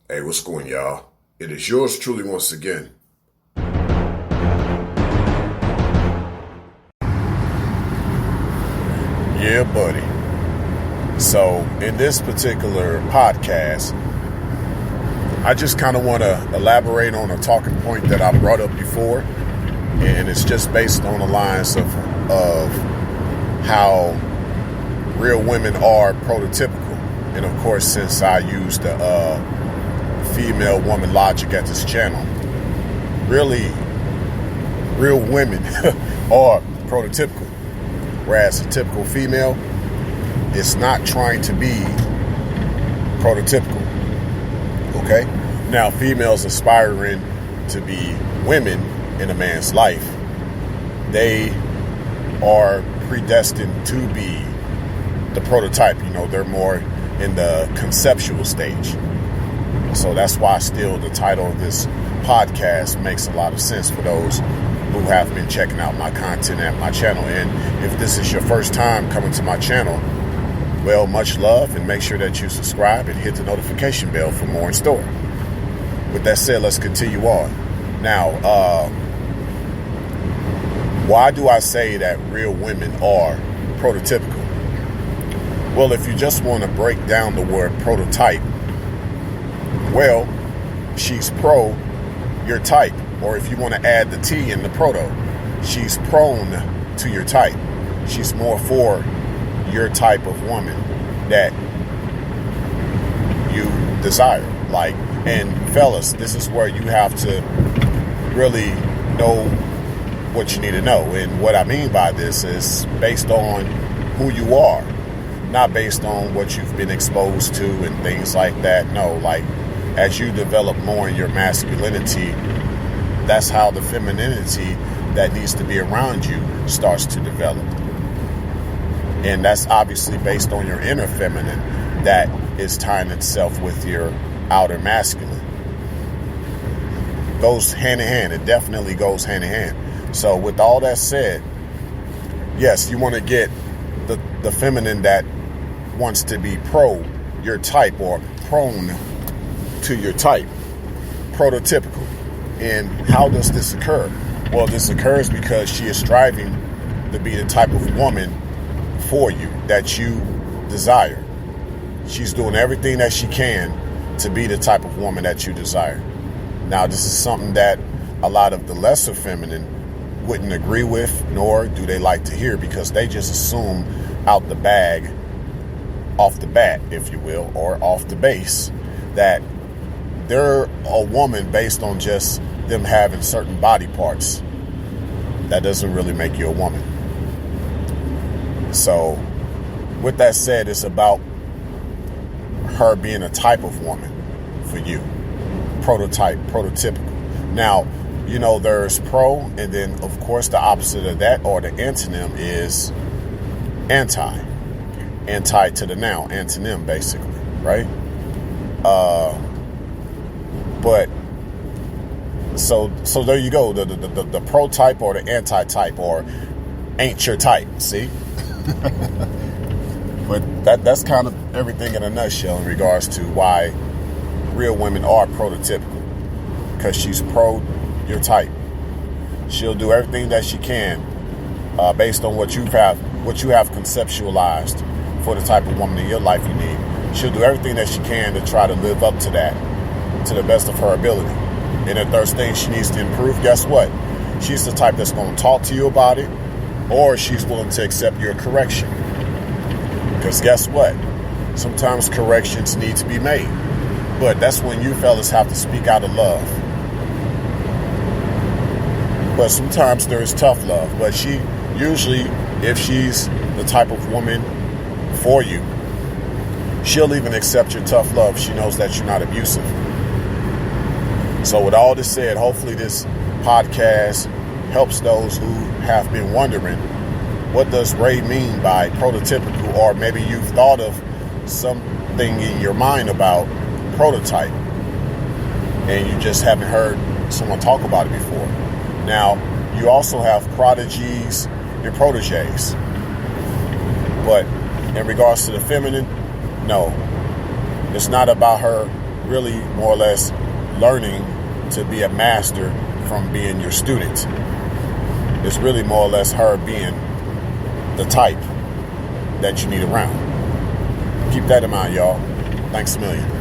Hey, what's going, y'all? It is yours truly once again. Yeah, buddy. So, in this particular podcast, I just kind of want to elaborate on a talking point that I brought up before, and it's just based on the lines of how real women are prototypical. And of course, since I used the female woman logic at this channel, really, real women are prototypical, whereas a typical female is not trying to be prototypical. Okay? Now, females aspiring to be women in a man's life, they are predestined to be the prototype. You know, they're more in the conceptual stage. So that's why still the title of this podcast makes a lot of sense for those who have been checking out my content at my channel. And if this is your first time coming to my channel, well, much love, and make sure that you subscribe and hit the notification bell for more in store. With that said, let's continue on. Now, why do I say that real women are prototypical? Well, if you just want to break down the word prototype, well, she's pro your type. Or if you want to add the T in the proto, she's prone to your type. She's more for your type of woman that you desire. Like, and fellas, this is where you have to really know what you need to know. And what I mean by this is based on who you are, not based on what you've been exposed to and things like that. No, like, as you develop more in your masculinity, that's how the femininity that needs to be around you starts to develop. And that's obviously based on your inner feminine that is tying itself with your outer masculine. Goes hand in hand. It definitely goes hand in hand. So with all that said, yes, you want to get the feminine that wants to be pro your type or prone to your type, prototypical. And how does this occur? Well, this occurs because she is striving to be the type of woman for you that you desire. She's doing everything that she can to be the type of woman that you desire. Now, this is something that a lot of the lesser feminine wouldn't agree with, nor do they like to hear, because they just assume out the bag, off the bat, if you will, or off the base, that they're a woman based on just them having certain body parts. That doesn't really make you a woman. So, with that said, it's about her being a type of woman for you. Prototype, prototypical. Now, you know, there's pro, and then, of course, the opposite of that, or the antonym, is anti. Anti to the noun, antonym, basically, right? But so there you go. The pro type or the anti type, or ain't your type. See, but that's kind of everything in a nutshell in regards to why real women are prototypical, because she's pro your type. She'll do everything that she can based on what you have conceptualized for the type of woman in your life you need. She'll do everything that she can to try to live up to that, to the best of her ability. And if there's things she needs to improve, guess what? She's the type that's going to talk to you about it, or she's willing to accept your correction. Because guess what? Sometimes corrections need to be made. But that's when you fellas have to speak out of love. But sometimes there is tough love. But she usually, if she's the type of woman for you, she'll even accept your tough love. She knows that you're not abusive. So with all this said, hopefully this podcast helps those who have been wondering, what does Ray mean by prototypical? Or maybe you've thought of something in your mind about prototype and you just haven't heard someone talk about it before. Now, you also have prodigies and proteges. But in regards to the feminine, no. It's not about her really more or less learning to be a master from being your student. It's really more or less her being the type that you need around. Keep that in mind, y'all. Thanks a million.